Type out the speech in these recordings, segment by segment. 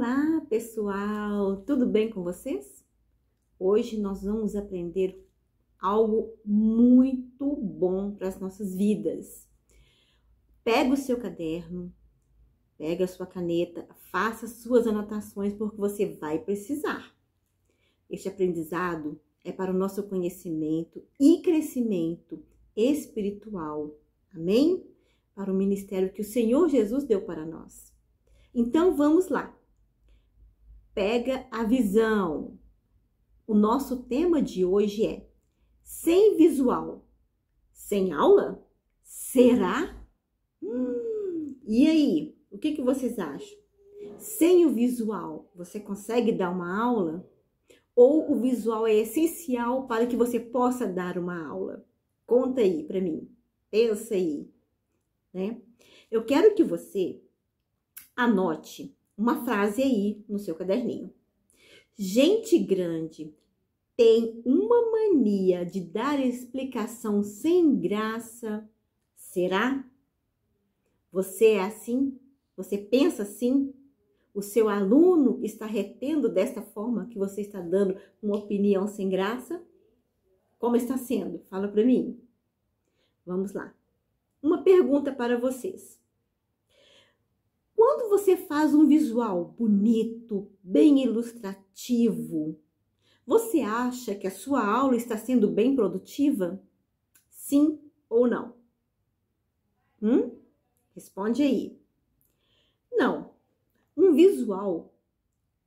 Olá, pessoal! Tudo bem com vocês? Hoje nós vamos aprender algo muito bom para as nossas vidas. Pega o seu caderno, pega a sua caneta, faça suas anotações porque você vai precisar. Este aprendizado é para o nosso conhecimento e crescimento espiritual. Amém? Para o ministério que o Senhor Jesus deu para nós. Então vamos lá. Pega a visão. O nosso tema de hoje é sem visual, sem aula? Será? E aí, o que vocês acham? Sem o visual, você consegue dar uma aula? Ou o visual é essencial para que você possa dar uma aula? Conta aí para mim. Pensa aí, né? Eu quero que você anote uma frase aí no seu caderninho. Gente grande tem uma mania de dar explicação sem graça. Será? Você é assim? Você pensa assim? O seu aluno está retendo desta forma que você está dando uma opinião sem graça? Como está sendo? Fala para mim. Vamos lá. Uma pergunta para vocês. Quando você faz um visual bonito, bem ilustrativo, você acha que a sua aula está sendo bem produtiva? Sim ou não? Responde aí. Não. Um visual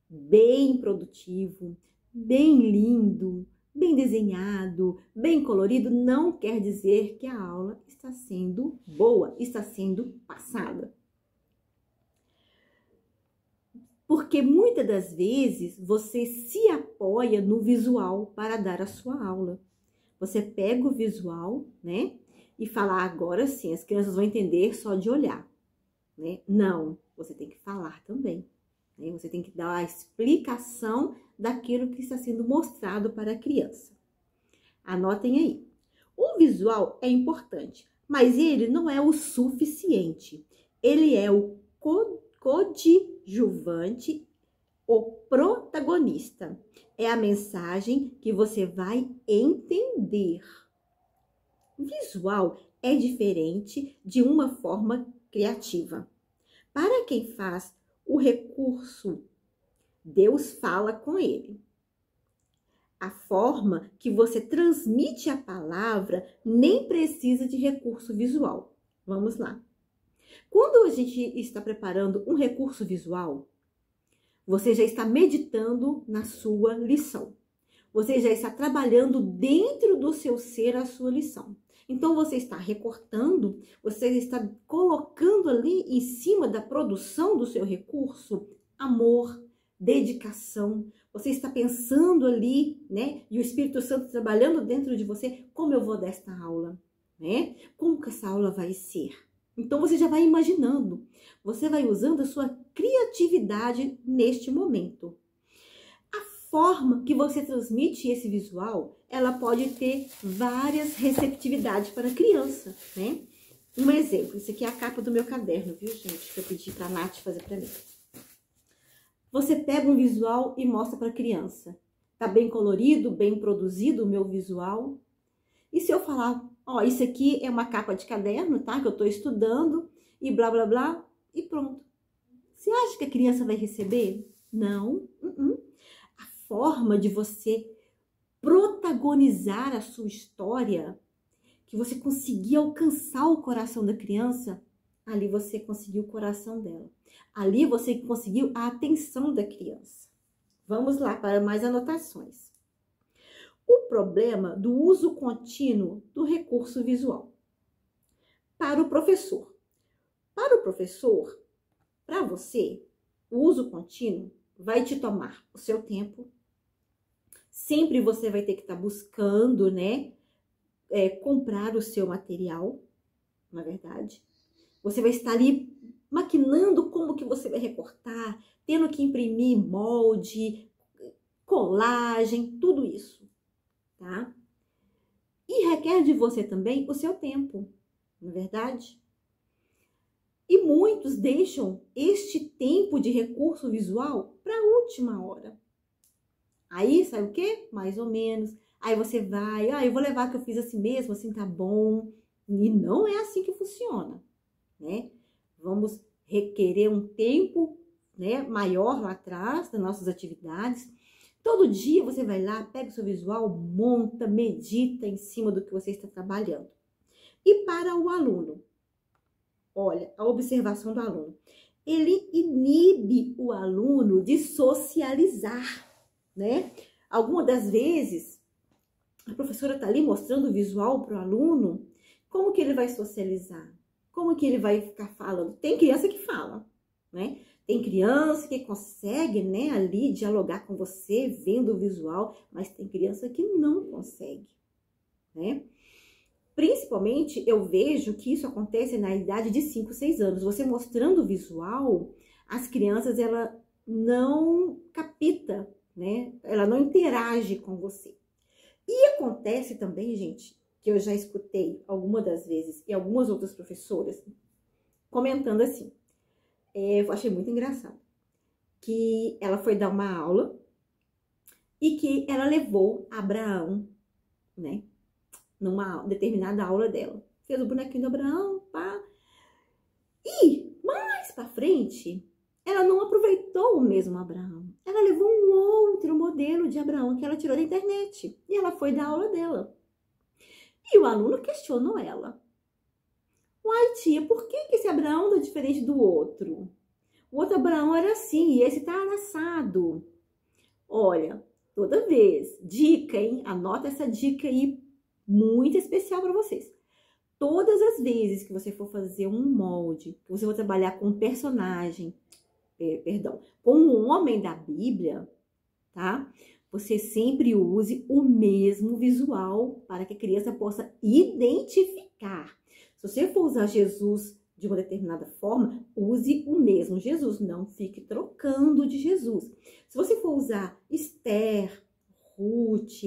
bem produtivo, bem lindo, bem desenhado, bem colorido, não quer dizer que a aula está sendo boa, está sendo passada. Porque muitas das vezes você se apoia no visual para dar a sua aula. Você pega o visual, né? E fala, agora sim, as crianças vão entender só de olhar, né? Não, você tem que falar também, né? Você tem que dar a explicação daquilo que está sendo mostrado para a criança. Anotem aí. O visual é importante, mas ele não é o suficiente. Ele é o coadjuvante, o protagonista. É a mensagem que você vai entender. Visual é diferente de uma forma criativa. Para quem faz o recurso, Deus fala com ele. A forma que você transmite a palavra nem precisa de recurso visual. Vamos lá. Quando a gente está preparando um recurso visual, você já está meditando na sua lição. Você já está trabalhando dentro do seu ser a sua lição. Então, você está recortando, você está colocando ali em cima da produção do seu recurso amor, dedicação. Você está pensando ali, né? E o Espírito Santo trabalhando dentro de você, como eu vou dar esta aula, né? Como que essa aula vai ser? Então, você já vai imaginando, você vai usando a sua criatividade neste momento. A forma que você transmite esse visual, ela pode ter várias receptividades para a criança, né? Um exemplo, isso aqui é a capa do meu caderno, viu, gente? Que eu pedi para a Nath fazer para mim. Você pega um visual e mostra para a criança. Tá bem colorido, bem produzido o meu visual? E se eu falar, ó, isso aqui é uma capa de caderno, tá? Que eu tô estudando e blá, blá, blá, e pronto. Você acha que a criança vai receber? Não. A forma de você protagonizar a sua história, que você conseguir alcançar o coração da criança, ali você conseguiu o coração dela. Ali você conseguiu a atenção da criança. Vamos lá para mais anotações. O problema do uso contínuo do recurso visual. Para o professor. Para o professor, para você, o uso contínuo vai te tomar o seu tempo. Sempre você vai ter que estar buscando, né? Comprar o seu material, na verdade. Você vai estar ali maquinando como que você vai recortar, tendo que imprimir molde, colagem, tudo isso. Tá? E requer de você também o seu tempo, não é verdade? E muitos deixam este tempo de recurso visual para a última hora. Aí, sabe o quê? Mais ou menos. Aí você vai, eu vou levar que eu fiz assim mesmo, assim tá bom. E não é assim que funciona, né? Vamos requerer um tempo, né, maior lá atrás das nossas atividades. Todo dia você vai lá, pega o seu visual, monta, medita em cima do que você está trabalhando. E para o aluno, olha, a observação do aluno. Ele inibe o aluno de socializar, né? Algumas das vezes, a professora está ali mostrando o visual para o aluno, como que ele vai socializar? Como que ele vai ficar falando? Tem criança que fala, né? Tem criança que consegue, né, ali dialogar com você, vendo o visual, mas tem criança que não consegue, né? Principalmente, eu vejo que isso acontece na idade de 5, 6 anos. Você mostrando o visual, as crianças, ela não capta, né? Ela não interage com você. E acontece também, gente, que eu já escutei algumas das vezes e algumas outras professoras comentando assim. Eu achei muito engraçado. Que ela foi dar uma aula e que ela levou Abraão, né? Numa determinada aula dela. Fez o bonequinho do Abraão, pá. E mais pra frente, ela não aproveitou o mesmo Abraão. Ela levou um outro modelo de Abraão que ela tirou da internet. E ela foi dar aula dela. E o aluno questionou ela. Uai, tia, por que esse Abraão tá diferente do outro? O outro Abraão era assim, e esse tá assado. Olha, toda vez, dica, hein? Anota essa dica aí, muito especial para vocês. Todas as vezes que você for fazer um molde, que você for trabalhar com um personagem, com um homem da Bíblia, tá? Você sempre use o mesmo visual para que a criança possa identificar. Se você for usar Jesus de uma determinada forma, use o mesmo Jesus, não fique trocando de Jesus. Se você for usar Esther, Ruth,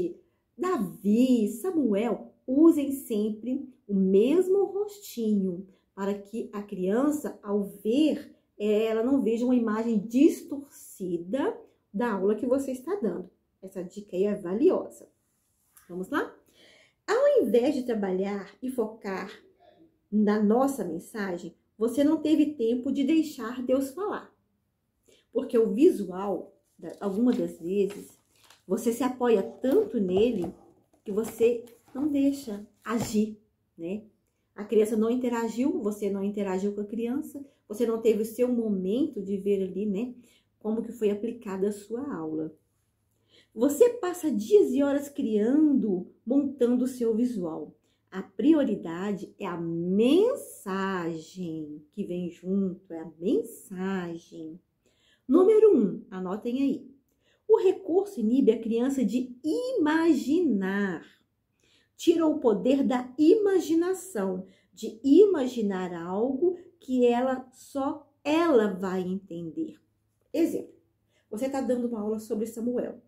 Davi, Samuel, usem sempre o mesmo rostinho, para que a criança, ao ver, ela não veja uma imagem distorcida da aula que você está dando. Essa dica aí é valiosa. Vamos lá? Ao invés de trabalhar e focar na nossa mensagem, você não teve tempo de deixar Deus falar. Porque o visual, algumas das vezes, você se apoia tanto nele que você não deixa agir, né? A criança não interagiu, você não interagiu com a criança, você não teve o seu momento de ver ali, né, como que foi aplicada a sua aula. Você passa dias e horas criando, montando o seu visual. A prioridade é a mensagem que vem junto, é a mensagem. Número 1, anotem aí. O recurso inibe a criança de imaginar. Tira o poder da imaginação, de imaginar algo que só ela vai entender. Exemplo, você está dando uma aula sobre Samuel.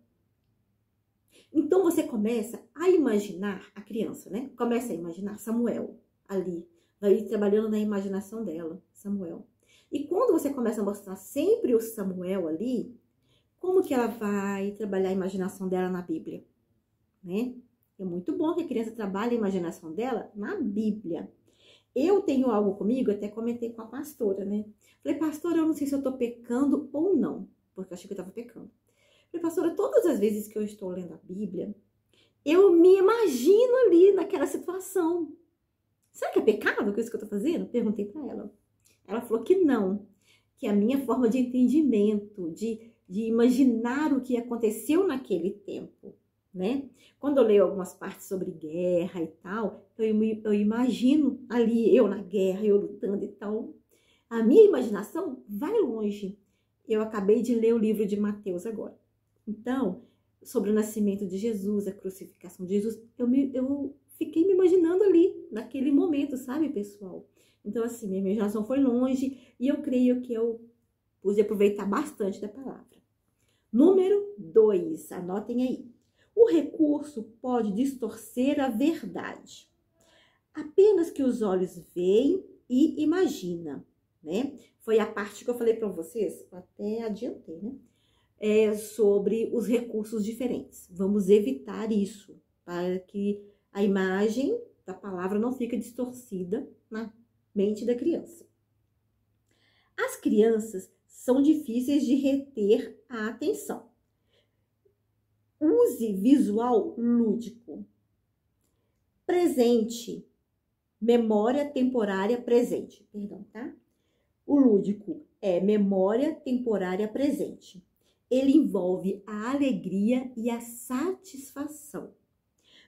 Então, você começa a imaginar a criança, né? Começa a imaginar Samuel ali. Vai ir trabalhando na imaginação dela, Samuel. E quando você começa a mostrar sempre o Samuel ali, como que ela vai trabalhar a imaginação dela na Bíblia, né? É muito bom que a criança trabalhe a imaginação dela na Bíblia. Eu tenho algo comigo, até comentei com a pastora, né? Falei, pastora, eu não sei se eu tô pecando ou não, porque eu achei que eu tava pecando. Falei, pastora, todas as vezes que eu estou lendo a Bíblia, eu me imagino ali naquela situação. Será que é pecado isso que eu tô fazendo? Perguntei pra ela. Ela falou que não, que é a minha forma de entendimento, de imaginar o que aconteceu naquele tempo, né? Quando eu leio algumas partes sobre guerra e tal, eu imagino ali, eu na guerra, eu lutando e tal. A minha imaginação vai longe. Eu acabei de ler o livro de Mateus agora. Então, sobre o nascimento de Jesus, a crucificação de Jesus, eu fiquei me imaginando ali, naquele momento, sabe, pessoal? Então, assim, minha imaginação foi longe e eu creio que eu pude aproveitar bastante da palavra. Número 2, anotem aí. O recurso pode distorcer a verdade. Apenas que os olhos veem e imaginam, né? Foi a parte que eu falei para vocês, até adiantei, né? Sobre os recursos diferentes. Vamos evitar isso, para que a imagem da palavra não fique distorcida na mente da criança. As crianças são difíceis de reter a atenção. Use visual lúdico. Presente. Memória temporária presente. Perdão, tá? O lúdico é memória temporária presente. Ele envolve a alegria e a satisfação.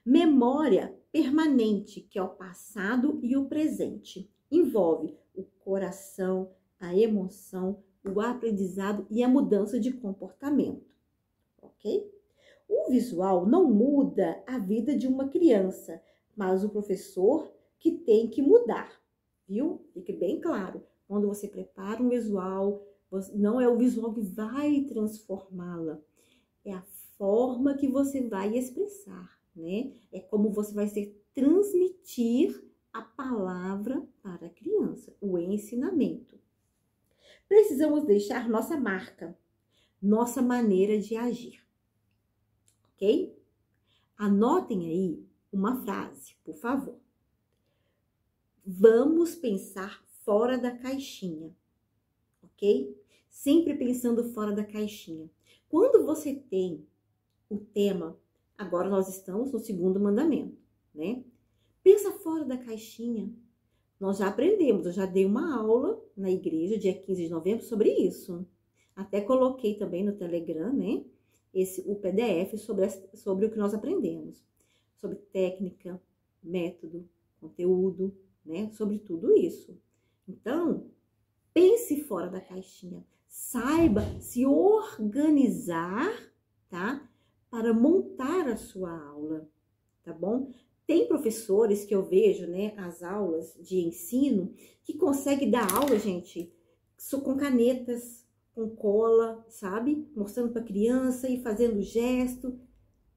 Memória permanente, que é o passado e o presente. Envolve o coração, a emoção, o aprendizado e a mudança de comportamento. Ok? O visual não muda a vida de uma criança, mas o professor que tem que mudar, viu? Fique bem claro. Quando você prepara um visual, não é o visual que vai transformá-la, é a forma que você vai expressar, né? É como você vai transmitir a palavra para a criança, o ensinamento. Precisamos deixar nossa marca, nossa maneira de agir, ok? Anotem aí uma frase, por favor. Vamos pensar fora da caixinha, ok? Sempre pensando fora da caixinha. Quando você tem o tema, agora nós estamos no segundo mandamento, né? Pensa fora da caixinha. Nós já aprendemos, eu já dei uma aula na igreja, dia 15 de novembro, sobre isso. Até coloquei também no Telegram, né? O PDF sobre o que nós aprendemos. Sobre técnica, método, conteúdo, né? Sobre tudo isso. Então, pense fora da caixinha. Saiba se organizar, tá? Para montar a sua aula, tá bom? Tem professores que eu vejo, né, as aulas de ensino, que conseguem dar aula, gente, com canetas, com cola, sabe? Mostrando para a criança e fazendo gesto.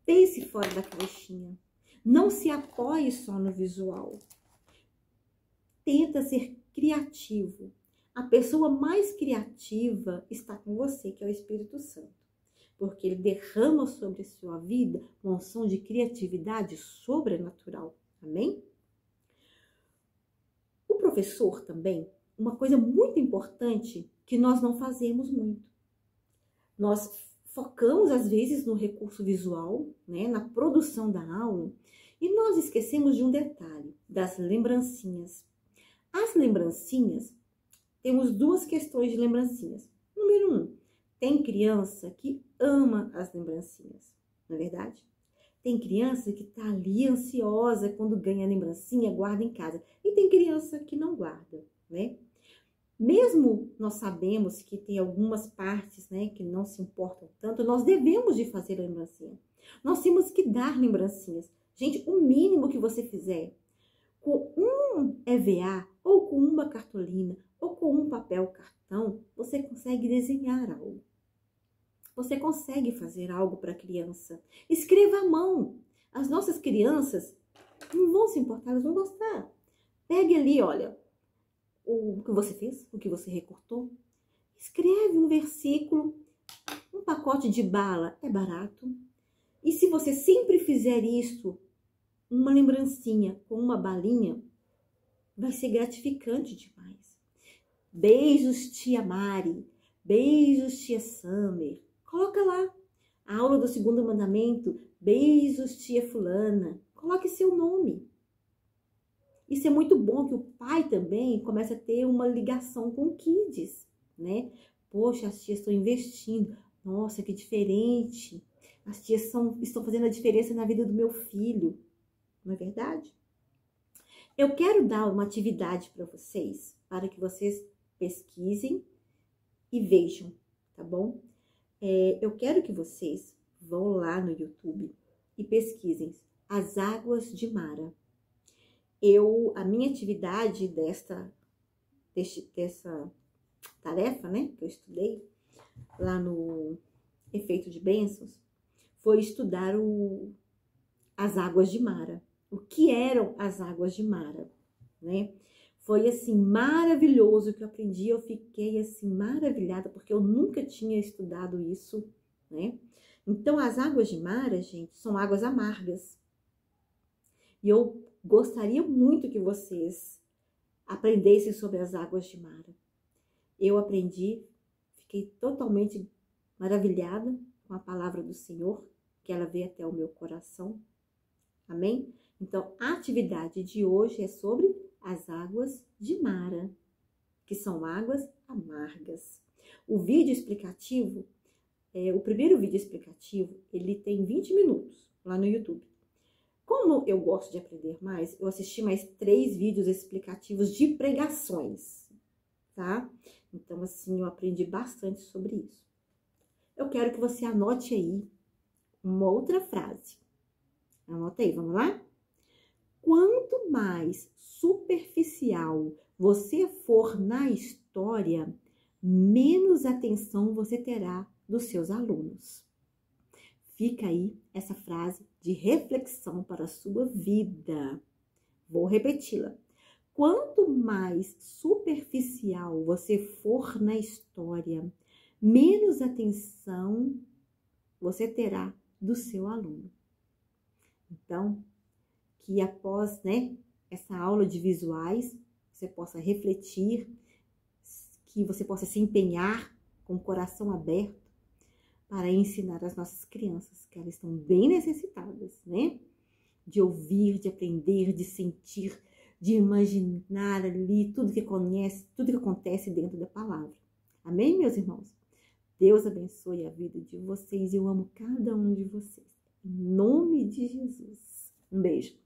Pense fora da caixinha. Não se apoie só no visual. Tenta ser criativo. A pessoa mais criativa está com você, que é o Espírito Santo. Porque ele derrama sobre a sua vida uma unção de criatividade sobrenatural. Amém? O professor também, uma coisa muito importante que nós não fazemos muito. Nós focamos, às vezes, no recurso visual, né, na produção da aula, e nós esquecemos de um detalhe, das lembrancinhas. As lembrancinhas, temos duas questões de lembrancinhas. Número 1, tem criança que ama as lembrancinhas, não é verdade? Tem criança que tá ali ansiosa quando ganha a lembrancinha, guarda em casa. E tem criança que não guarda, né? Mesmo nós sabemos que tem algumas partes, né, que não se importam tanto, nós devemos de fazer a lembrancinha. Nós temos que dar lembrancinhas. Gente, o mínimo que você fizer com um EVA, ou com uma cartolina, ou com um papel cartão, você consegue desenhar algo. Você consegue fazer algo para a criança. Escreva à mão. As nossas crianças não vão se importar, elas vão gostar. Pegue ali, olha, o que você fez, o que você recortou. Escreve um versículo. Um pacote de bala é barato. E se você sempre fizer isso, uma lembrancinha com uma balinha, vai ser gratificante demais. Beijos, tia Mari. Beijos, tia Summer. Coloca lá. A aula do segundo mandamento. Beijos, tia fulana. Coloque seu nome. Isso é muito bom, que o pai também começa a ter uma ligação com o Kids, né? Poxa, as tias estão investindo. Nossa, que diferente. As tias estão fazendo a diferença na vida do meu filho. Não é verdade? Eu quero dar uma atividade para vocês, para que vocês pesquisem e vejam, tá bom? Eu quero que vocês vão lá no YouTube e pesquisem As Águas de Mara. A minha atividade dessa tarefa, né, que eu estudei lá no Efeito de Bênçãos, foi estudar as águas de Mara. O que eram as águas de Mara, né? Foi assim maravilhoso o que eu aprendi, eu fiquei assim maravilhada, porque eu nunca tinha estudado isso, né? Então, as águas de Mara, gente, são águas amargas. E eu gostaria muito que vocês aprendessem sobre as águas de Mara. Eu aprendi, fiquei totalmente maravilhada com a palavra do Senhor, que ela veio até o meu coração. Amém? Então, a atividade de hoje é sobre as águas de Mara, que são águas amargas. O vídeo explicativo, o primeiro vídeo explicativo, ele tem 20 minutos lá no YouTube. Como eu gosto de aprender mais, eu assisti mais 3 vídeos explicativos de pregações, tá? Então, assim, eu aprendi bastante sobre isso. Eu quero que você anote aí uma outra frase. Anota aí, vamos lá? Quanto mais superficial você for na história, menos atenção você terá dos seus alunos. Fica aí essa frase de reflexão para a sua vida. Vou repeti-la. Quanto mais superficial você for na história, menos atenção você terá do seu aluno. Então, que após, essa aula de visuais, você possa refletir, que você possa se empenhar com o coração aberto para ensinar as nossas crianças, que elas estão bem necessitadas, né? De ouvir, de aprender, de sentir, de imaginar ali tudo que conhece, tudo que acontece dentro da palavra. Amém, meus irmãos? Deus abençoe a vida de vocês e eu amo cada um de vocês. Em nome de Jesus. Um beijo.